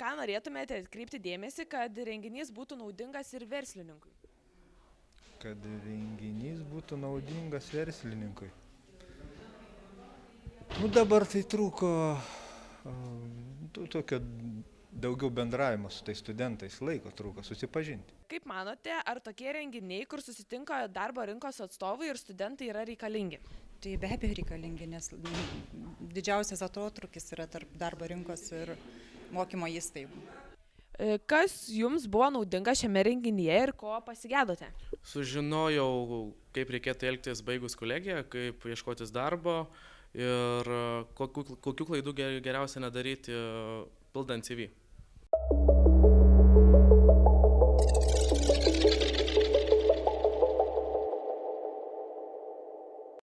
ką norėtumėte atkreipti dėmesį, kad renginys būtų naudingas ir verslininkui? Kad renginys būtų naudingas verslininkui. Dabar tai trūko tokio daugiau bendravimo su tais studentais, laiko trūko susipažinti. Kaip manote, ar tokie renginiai, kur susitinka darbo rinkos atstovai ir studentai, yra reikalingi? Tai be abejo reikalingi, nes didžiausias atotrūkis yra tarp darbo rinkos ir mokymo įstaigų. Kas jums buvo naudinga šiame renginyje ir ko pasigėdote? Sužinojau, kaip reikėtų elgtis baigus kolegiją, kaip ieškotis darbo ir kokių klaidų geriausia nedaryti pildant CV.